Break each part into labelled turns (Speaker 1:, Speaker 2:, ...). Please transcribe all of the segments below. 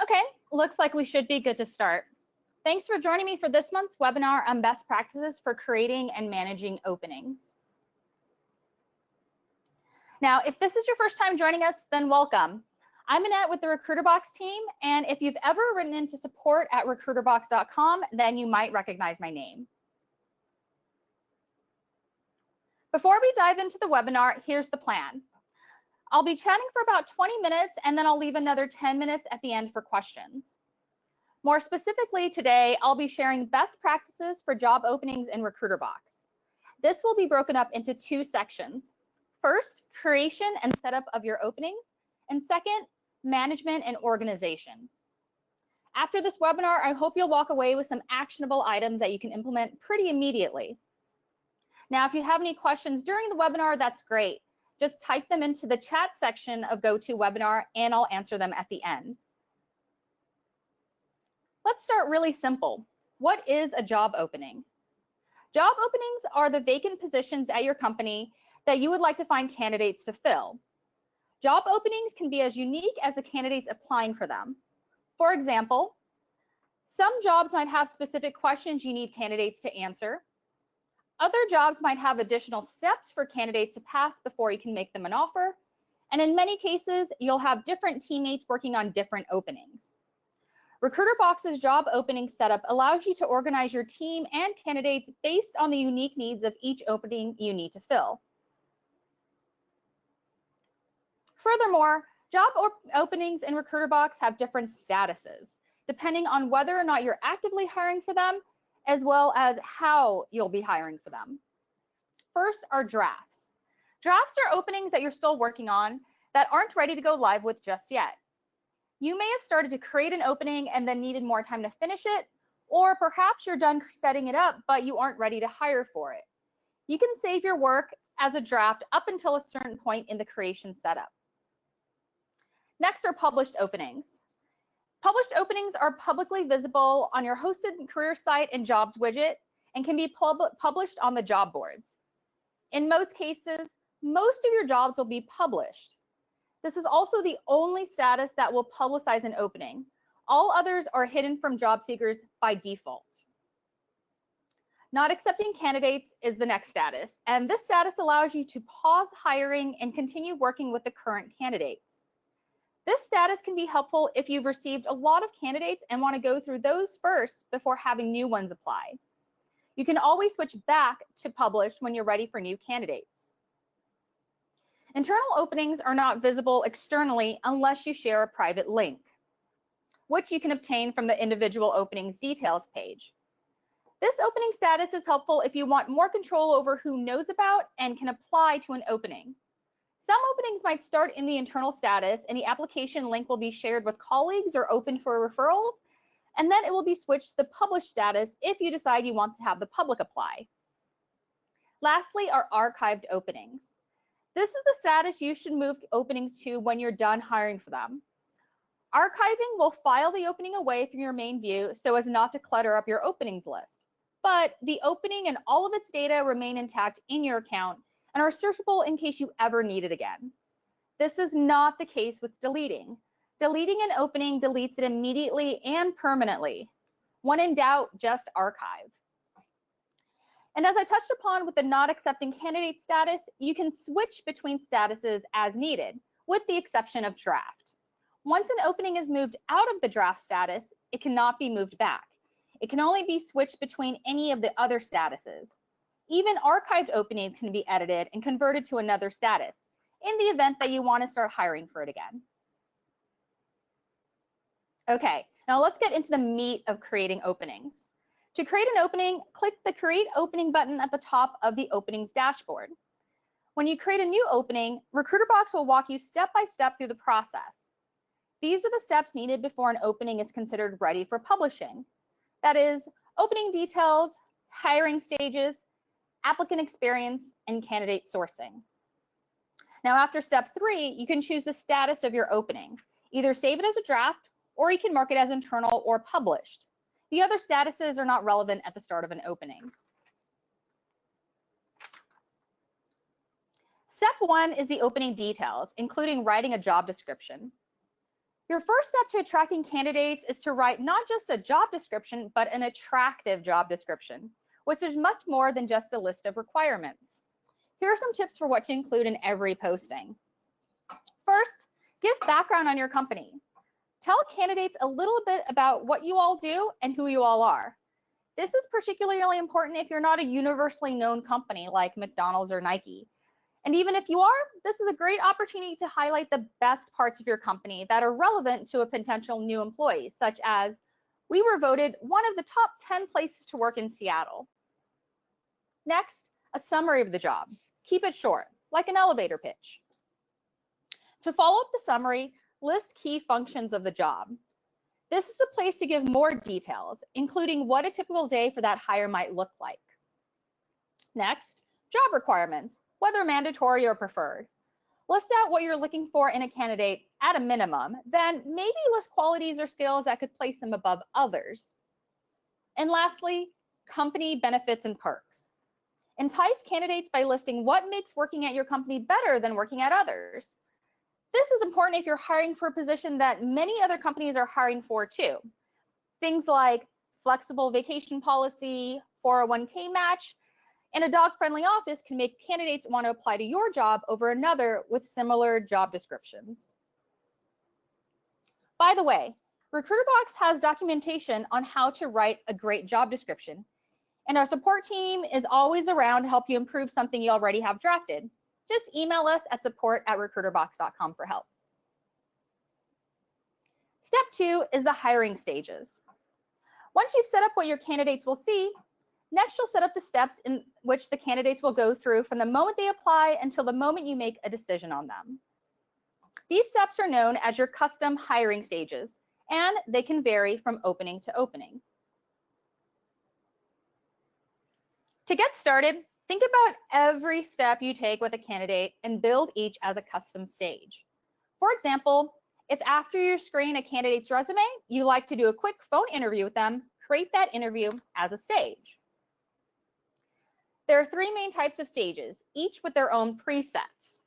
Speaker 1: Okay, looks like we should be good to start. Thanks for joining me for this month's webinar on best practices for creating and managing openings. Now, if this is your first time joining us, then welcome. I'm Annette with the Recruiterbox team, and if you've ever written into support at Recruiterbox.com, then you might recognize my name. Before we dive into the webinar, here's the plan. I'll be chatting for about 20 minutes, and then I'll leave another 10 minutes at the end for questions. More specifically today, I'll be sharing best practices for job openings in Recruiterbox. This will be broken up into two sections. First, creation and setup of your openings, and second, management and organization. After this webinar, I hope you'll walk away with some actionable items that you can implement pretty immediately. Now, if you have any questions during the webinar, that's great. Just type them into the chat section of GoToWebinar and I'll answer them at the end. Let's start really simple. What is a job opening? Job openings are the vacant positions at your company that you would like to find candidates to fill. Job openings can be as unique as the candidates applying for them. For example, some jobs might have specific questions you need candidates to answer. Other jobs might have additional steps for candidates to pass before you can make them an offer. And in many cases, you'll have different teammates working on different openings. Recruiterbox's job opening setup allows you to organize your team and candidates based on the unique needs of each opening you need to fill. Furthermore, job openings in Recruiterbox have different statuses, depending on whether or not you're actively hiring for them, as well as how you'll be hiring for them. First are drafts. Drafts are openings that you're still working on that aren't ready to go live with just yet. You may have started to create an opening and then needed more time to finish it, or perhaps you're done setting it up, but you aren't ready to hire for it. You can save your work as a draft up until a certain point in the creation setup. Next are published openings. Published openings are publicly visible on your hosted career site and jobs widget and can be published on the job boards. In most cases, most of your jobs will be published. This is also the only status that will publicize an opening. All others are hidden from job seekers by default. Not accepting candidates is the next status, and this status allows you to pause hiring and continue working with the current candidates. This status can be helpful if you've received a lot of candidates and want to go through those first before having new ones apply. You can always switch back to published when you're ready for new candidates. Internal openings are not visible externally unless you share a private link, which you can obtain from the individual openings details page. This opening status is helpful if you want more control over who knows about and can apply to an opening. Some openings might start in the internal status and the application link will be shared with colleagues or open for referrals, and then it will be switched to the published status if you decide you want to have the public apply. Lastly are archived openings. This is the status you should move openings to when you're done hiring for them. Archiving will file the opening away from your main view so as not to clutter up your openings list, but the opening and all of its data remain intact in your account and are searchable in case you ever need it again. This is not the case with deleting. Deleting an opening deletes it immediately and permanently. When in doubt, just archive. And as I touched upon with the not accepting candidate status, you can switch between statuses as needed, with the exception of draft. Once an opening is moved out of the draft status, it cannot be moved back. It can only be switched between any of the other statuses. Even archived openings can be edited and converted to another status in the event that you want to start hiring for it again. Okay, now let's get into the meat of creating openings. To create an opening, click the Create Opening button at the top of the openings dashboard. When you create a new opening, Recruiterbox will walk you step by step through the process. These are the steps needed before an opening is considered ready for publishing. That is, opening details, hiring stages, applicant experience, and candidate sourcing. Now, after step 3, you can choose the status of your opening. Either save it as a draft, or you can mark it as internal or published. The other statuses are not relevant at the start of an opening. Step 1 is the opening details, including writing a job description. Your first step to attracting candidates is to write not just a job description, but an attractive job description, which is much more than just a list of requirements. Here are some tips for what to include in every posting. First, give background on your company. Tell candidates a little bit about what you all do and who you all are. This is particularly important if you're not a universally known company like McDonald's or Nike. And even if you are, this is a great opportunity to highlight the best parts of your company that are relevant to a potential new employee, such as, we were voted one of the top 10 places to work in Seattle. Next, a summary of the job. Keep it short, like an elevator pitch. To follow up the summary, list key functions of the job. This is the place to give more details, including what a typical day for that hire might look like. Next, job requirements, whether mandatory or preferred. List out what you're looking for in a candidate at a minimum, then maybe list qualities or skills that could place them above others. And lastly, company benefits and perks. Entice candidates by listing what makes working at your company better than working at others. This is important if you're hiring for a position that many other companies are hiring for too. Things like flexible vacation policy, 401k match, and a dog-friendly office can make candidates want to apply to your job over another with similar job descriptions. By the way, Recruiterbox has documentation on how to write a great job description, and our support team is always around to help you improve something you already have drafted. Just email us at support@Recruiterbox.com for help. Step 2 is the hiring stages. Once you've set up what your candidates will see, next you'll set up the steps in which the candidates will go through from the moment they apply until the moment you make a decision on them. These steps are known as your custom hiring stages, and they can vary from opening to opening. To get started, think about every step you take with a candidate and build each as a custom stage. For example, if after you screen a candidate's resume, you like to do a quick phone interview with them, create that interview as a stage. There are 3 main types of stages, each with their own presets.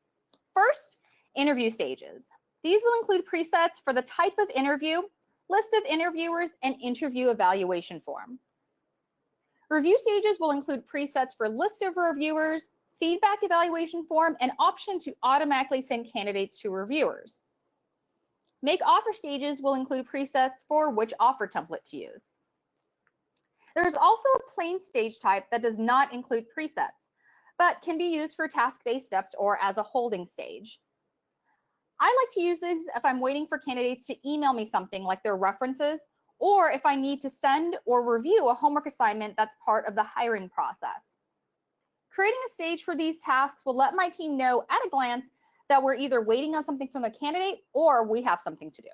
Speaker 1: First, interview stages. These will include presets for the type of interview, list of interviewers, and interview evaluation form. Review stages will include presets for list of reviewers, feedback evaluation form, and option to automatically send candidates to reviewers. Make offer stages will include presets for which offer template to use. There is also a plain stage type that does not include presets, but can be used for task-based steps or as a holding stage. I like to use these if I'm waiting for candidates to email me something like their references, or if I need to send or review a homework assignment that's part of the hiring process. Creating a stage for these tasks will let my team know at a glance that we're either waiting on something from the candidate or we have something to do.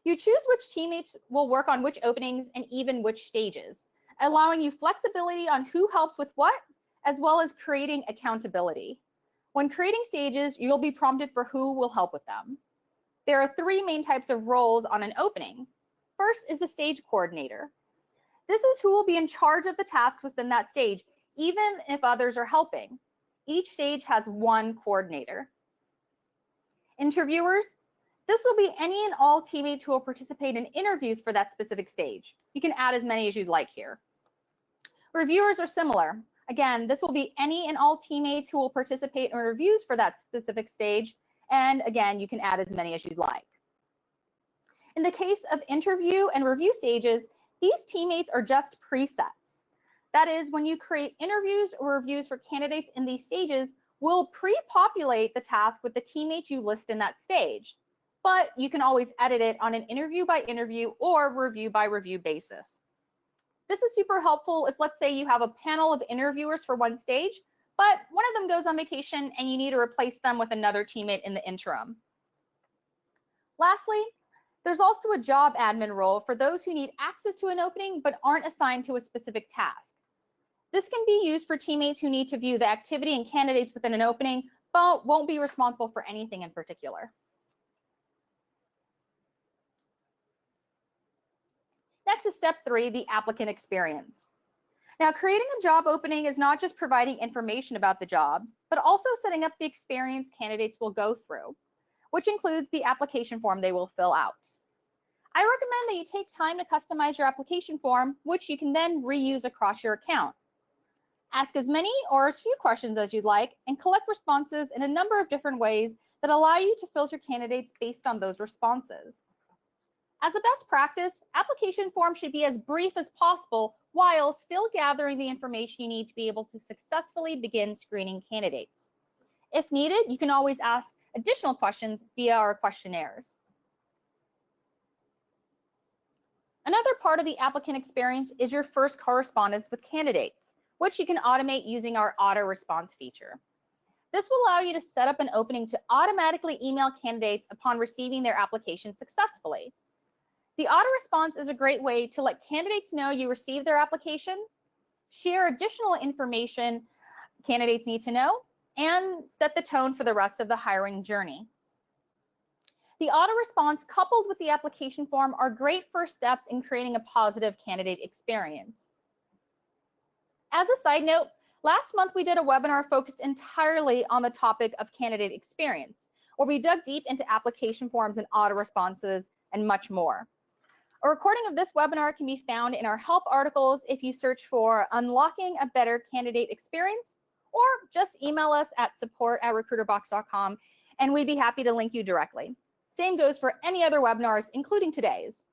Speaker 1: You choose which teammates will work on which openings and even which stages, allowing you flexibility on who helps with what, as well as creating accountability. When creating stages, you'll be prompted for who will help with them. There are 3 main types of roles on an opening. First is the stage coordinator. This is who will be in charge of the tasks within that stage, even if others are helping. Each stage has 1 coordinator. Interviewers. This will be any and all teammates who will participate in interviews for that specific stage. You can add as many as you'd like here. Reviewers are similar. Again, this will be any and all teammates who will participate in reviews for that specific stage. And again, you can add as many as you'd like. In the case of interview and review stages, these teammates are just presets. That is, when you create interviews or reviews for candidates in these stages, we'll pre-populate the task with the teammates you list in that stage. But you can always edit it on an interview by interview or review by review basis. This is super helpful if, let's say, you have a panel of interviewers for one stage, but one of them goes on vacation and you need to replace them with another teammate in the interim. Lastly, there's also a job admin role for those who need access to an opening but aren't assigned to a specific task. This can be used for teammates who need to view the activity and candidates within an opening, but won't be responsible for anything in particular. Next is step 3, the applicant experience. Now, creating a job opening is not just providing information about the job, but also setting up the experience candidates will go through, which includes the application form they will fill out. I recommend that you take time to customize your application form, which you can then reuse across your account. Ask as many or as few questions as you'd like and collect responses in a number of different ways that allow you to filter candidates based on those responses. As a best practice, application forms should be as brief as possible while still gathering the information you need to be able to successfully begin screening candidates. If needed, you can always ask additional questions via our questionnaires. Another part of the applicant experience is your first correspondence with candidates, which you can automate using our auto response feature. This will allow you to set up an opening to automatically email candidates upon receiving their application successfully. The auto response is a great way to let candidates know you received their application, share additional information candidates need to know, and set the tone for the rest of the hiring journey. The auto response coupled with the application form are great first steps in creating a positive candidate experience. As a side note, last month we did a webinar focused entirely on the topic of candidate experience, where we dug deep into application forms and auto responses and much more. A recording of this webinar can be found in our help articles if you search for Unlocking a Better Candidate Experience, or just email us at support@recruiterbox.com and we'd be happy to link you directly. Same goes for any other webinars, including today's.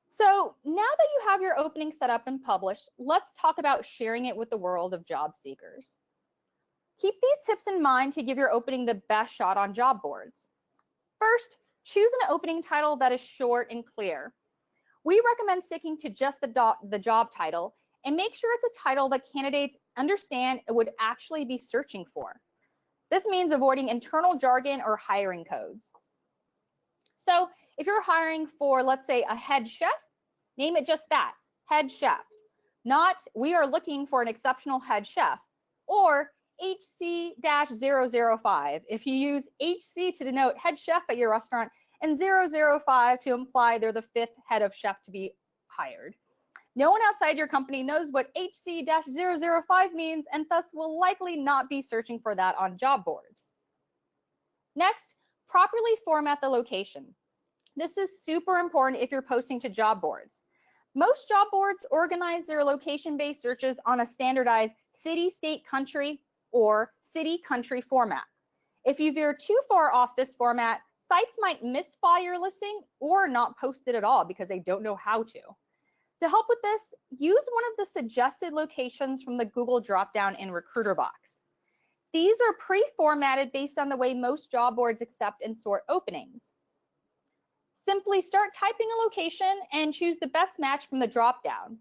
Speaker 1: So now that you have your opening set up and published, let's talk about sharing it with the world of job seekers. Keep these tips in mind to give your opening the best shot on job boards. First, choose an opening title that is short and clear. We recommend sticking to just the job title and make sure it's a title that candidates understand and would actually be searching for. This means avoiding internal jargon or hiring codes. So if you're hiring for, let's say, a head chef, name it just that, head chef. Not, we are looking for an exceptional head chef, or HC-005 if you use HC to denote head chef at your restaurant and 005 to imply they're the 5th head of chef to be hired. No one outside your company knows what HC-005 means and thus will likely not be searching for that on job boards. Next, properly format the location. This is super important if you're posting to job boards. Most job boards organize their location-based searches on a standardized city, state, country, or city-country format. If you veer too far off this format, sites might misfile your listing or not post it at all because they don't know how to. To help with this, use one of the suggested locations from the Google dropdown in Recruiterbox. These are pre-formatted based on the way most job boards accept and sort openings. Simply start typing a location and choose the best match from the dropdown.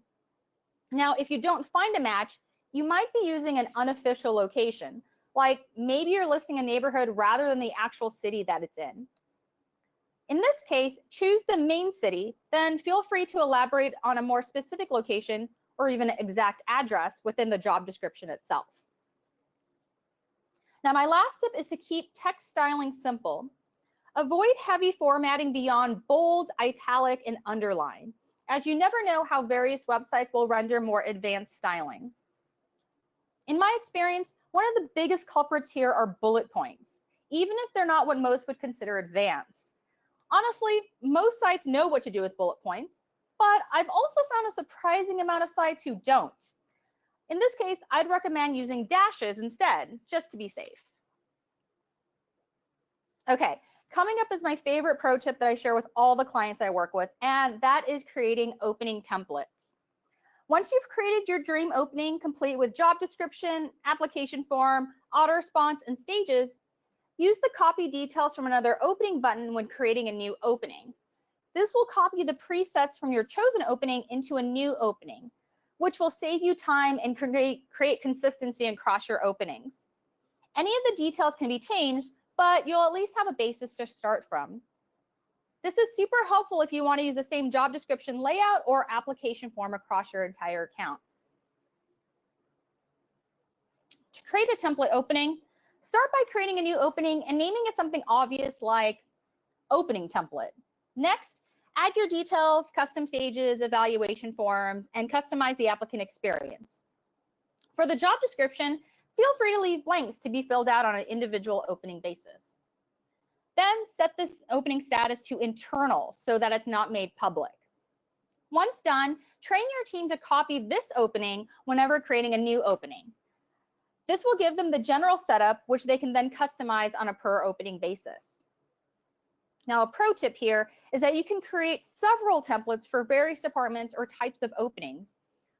Speaker 1: Now, if you don't find a match, you might be using an unofficial location, like maybe you're listing a neighborhood rather than the actual city that it's in. In this case, choose the main city, then feel free to elaborate on a more specific location or even an exact address within the job description itself. Now, my last tip is to keep text styling simple. Avoid heavy formatting beyond bold, italic, and underline, as you never know how various websites will render more advanced styling. In my experience, one of the biggest culprits here are bullet points, even if they're not what most would consider advanced. Honestly, most sites know what to do with bullet points, but I've also found a surprising amount of sites who don't. In this case, I'd recommend using dashes instead, just to be safe. Okay, coming up is my favorite pro tip that I share with all the clients I work with, and that is creating opening templates. Once you've created your dream opening, complete with job description, application form, auto response, and stages, use the copy details from another opening button when creating a new opening. This will copy the presets from your chosen opening into a new opening, which will save you time and create consistency across your openings. Any of the details can be changed, but you'll at least have a basis to start from. This is super helpful if you want to use the same job description layout or application form across your entire account. To create a template opening, start by creating a new opening and naming it something obvious like opening template. Next, Add your details, custom stages, evaluation forms, and customize the applicant experience. For the job description, feel free to leave blanks to be filled out on an individual opening basis. Then set this opening status to internal so that it's not made public. Once done, train your team to copy this opening whenever creating a new opening. This will give them the general setup, which they can then customize on a per opening basis. Now, a pro tip here is that you can create several templates for various departments or types of openings.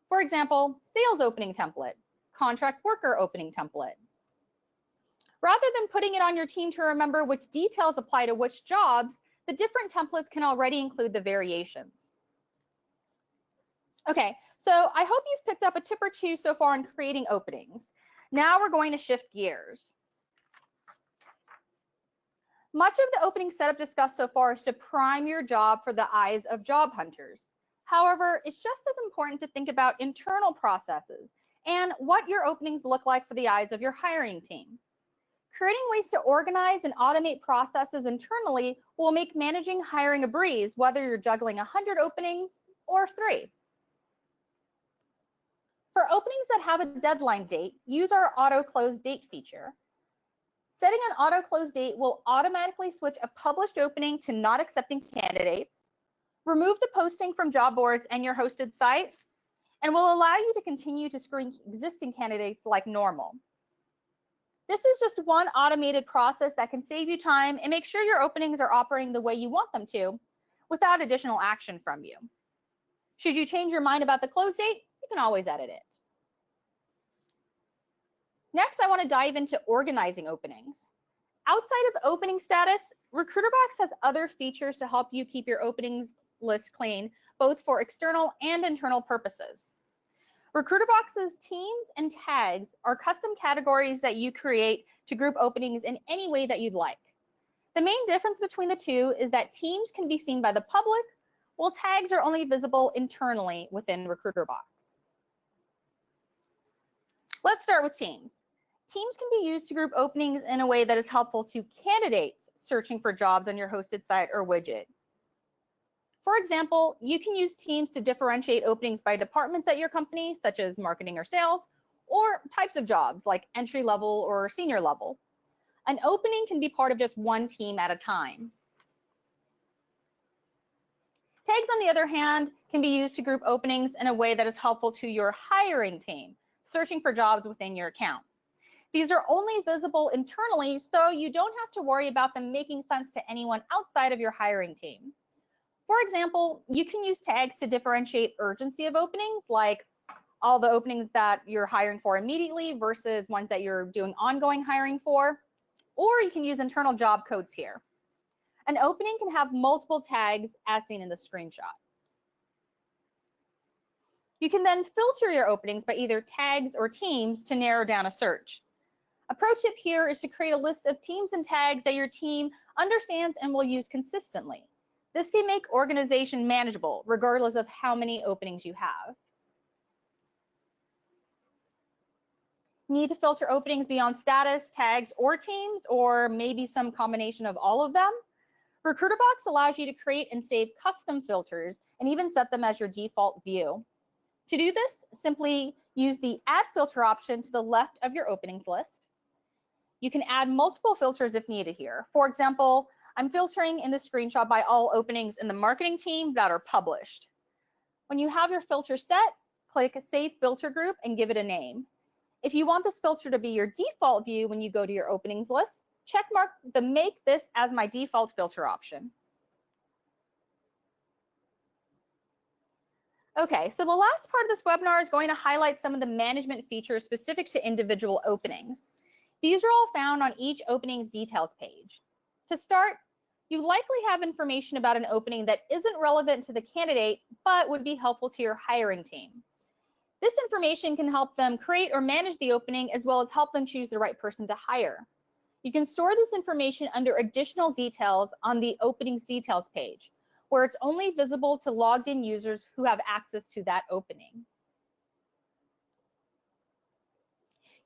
Speaker 1: For example, sales opening template, contract worker opening template. Rather than putting it on your team to remember which details apply to which jobs, the different templates can already include the variations. Okay, so I hope you've picked up a tip or two so far on creating openings. Now we're going to shift gears. Much of the opening setup discussed so far is to prime your job for the eyes of job hunters. However, it's just as important to think about internal processes and what your openings look like for the eyes of your hiring team. Creating ways to organize and automate processes internally will make managing hiring a breeze, whether you're juggling 100 openings or 3. For openings that have a deadline date, use our auto close date feature. Setting an auto close date will automatically switch a published opening to not accepting candidates, remove the posting from job boards and your hosted site, and will allow you to continue to screen existing candidates like normal. This is just one automated process that can save you time and make sure your openings are operating the way you want them to without additional action from you. Should you change your mind about the close date, you can always edit it. Next, I want to dive into organizing openings. Outside of opening status, Recruiterbox has other features to help you keep your openings list clean, both for external and internal purposes. Recruiterbox's teams and tags are custom categories that you create to group openings in any way that you'd like. The main difference between the two is that teams can be seen by the public, while tags are only visible internally within Recruiterbox. Let's start with teams. Teams can be used to group openings in a way that is helpful to candidates searching for jobs on your hosted site or widget. For example, you can use teams to differentiate openings by departments at your company, such as marketing or sales, or types of jobs like entry level or senior level. An opening can be part of just one team at a time. Tags, on the other hand, can be used to group openings in a way that is helpful to your hiring team, searching for jobs within your account. These are only visible internally, so you don't have to worry about them making sense to anyone outside of your hiring team. For example, you can use tags to differentiate urgency of openings, like all the openings that you're hiring for immediately versus ones that you're doing ongoing hiring for, or you can use internal job codes here. An opening can have multiple tags as seen in the screenshot. You can then filter your openings by either tags or teams to narrow down a search. A pro tip here is to create a list of teams and tags that your team understands and will use consistently. This can make organization manageable, regardless of how many openings you have. Need to filter openings beyond status, tags, or teams, or maybe some combination of all of them? Recruiterbox allows you to create and save custom filters and even set them as your default view. To do this, simply use the Add Filter option to the left of your openings list. You can add multiple filters if needed here. For example, I'm filtering in the screenshot by all openings in the marketing team that are published. When you have your filter set, click Save Filter Group and give it a name. If you want this filter to be your default view when you go to your openings list, check mark the Make This as My Default Filter option. Okay, so the last part of this webinar is going to highlight some of the management features specific to individual openings. These are all found on each opening's details page. To start, you likely have information about an opening that isn't relevant to the candidate, but would be helpful to your hiring team. This information can help them create or manage the opening, as well as help them choose the right person to hire. You can store this information under additional details on the openings details page, where it's only visible to logged in users who have access to that opening.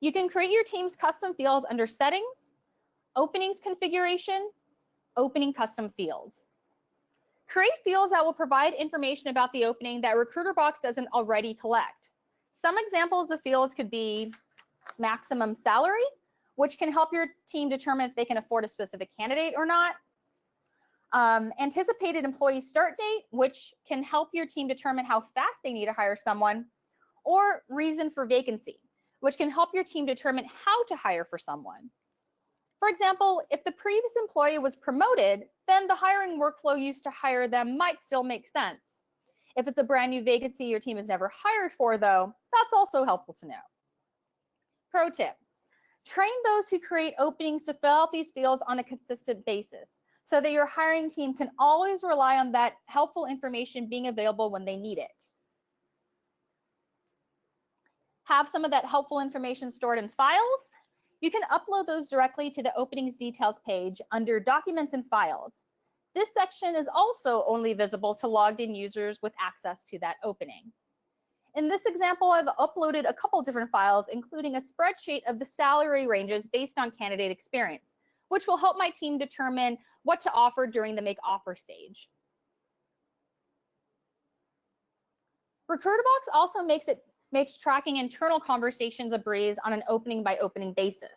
Speaker 1: You can create your team's custom fields under Settings, Openings Configuration, Opening Custom Fields. Create fields that will provide information about the opening that Recruiterbox doesn't already collect. Some examples of fields could be maximum salary, which can help your team determine if they can afford a specific candidate or not. Anticipated employee start date, which can help your team determine how fast they need to hire someone. Or reason for vacancy, which can help your team determine how to hire for someone. For example, if the previous employee was promoted, then the hiring workflow used to hire them might still make sense. If it's a brand new vacancy your team has never hired for, though, that's also helpful to know. Pro tip, train those who create openings to fill out these fields on a consistent basis so that your hiring team can always rely on that helpful information being available when they need it. Have some of that helpful information stored in files. You can upload those directly to the openings details page under Documents and Files. This section is also only visible to logged in users with access to that opening. In this example, I've uploaded a couple different files, including a spreadsheet of the salary ranges based on candidate experience, which will help my team determine what to offer during the make offer stage. Recruiterbox also makes tracking internal conversations a breeze on an opening by opening basis.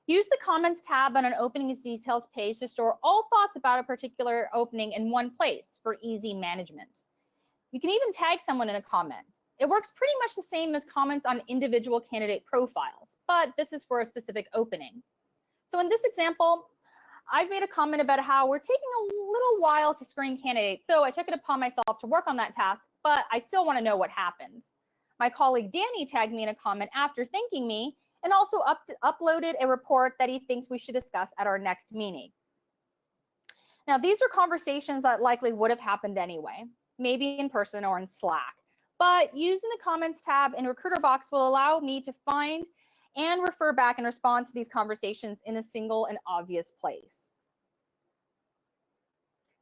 Speaker 1: Use the comments tab on an openings details page to store all thoughts about a particular opening in one place for easy management. You can even tag someone in a comment. It works pretty much the same as comments on individual candidate profiles, but this is for a specific opening. So in this example, I've made a comment about how we're taking a little while to screen candidates, so I took it upon myself to work on that task, but I still want to know what happened. My colleague Danny tagged me in a comment after thanking me and also uploaded a report that he thinks we should discuss at our next meeting. Now, these are conversations that likely would have happened anyway, maybe in person or in Slack, but using the comments tab in Recruiterbox will allow me to find and refer back and respond to these conversations in a single and obvious place.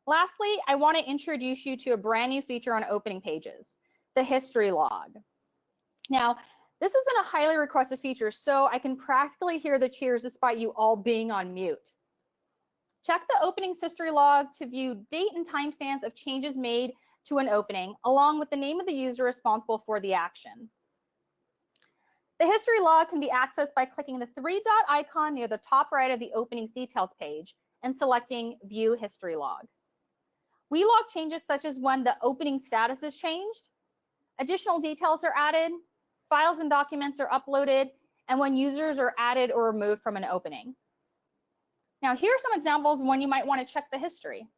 Speaker 1: Lastly, I want to introduce you to a brand new feature on opening pages, the history log. Now, this has been a highly requested feature, so I can practically hear the cheers despite you all being on mute. Check the openings history log to view date and timestamps of changes made to an opening, along with the name of the user responsible for the action. The history log can be accessed by clicking the three-dot icon near the top right of the openings details page and selecting View History Log. We log changes such as when the opening status is changed, additional details are added, files and documents are uploaded, and when users are added or removed from an opening. Now, here are some examples when you might want to check the history.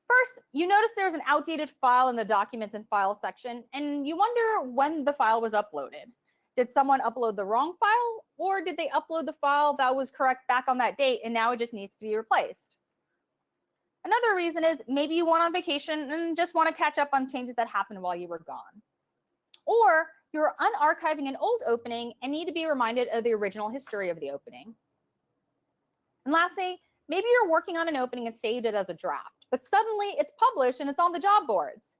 Speaker 1: First, you notice there's an outdated file in the Documents and Files section, and you wonder when the file was uploaded. Did someone upload the wrong file, or did they upload the file that was correct back on that date and now it just needs to be replaced? Another reason is maybe you went on vacation and just want to catch up on changes that happened while you were gone. Or you're unarchiving an old opening and need to be reminded of the original history of the opening. And lastly, maybe you're working on an opening and saved it as a draft, but suddenly it's published and it's on the job boards.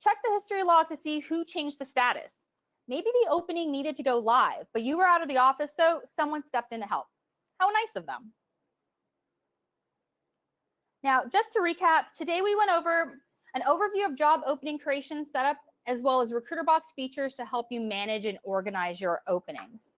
Speaker 1: Check the history log to see who changed the status. Maybe the opening needed to go live, but you were out of the office, so someone stepped in to help. How nice of them. Now, just to recap, today we went over an overview of job opening creation setup, as well as Recruiterbox features to help you manage and organize your openings.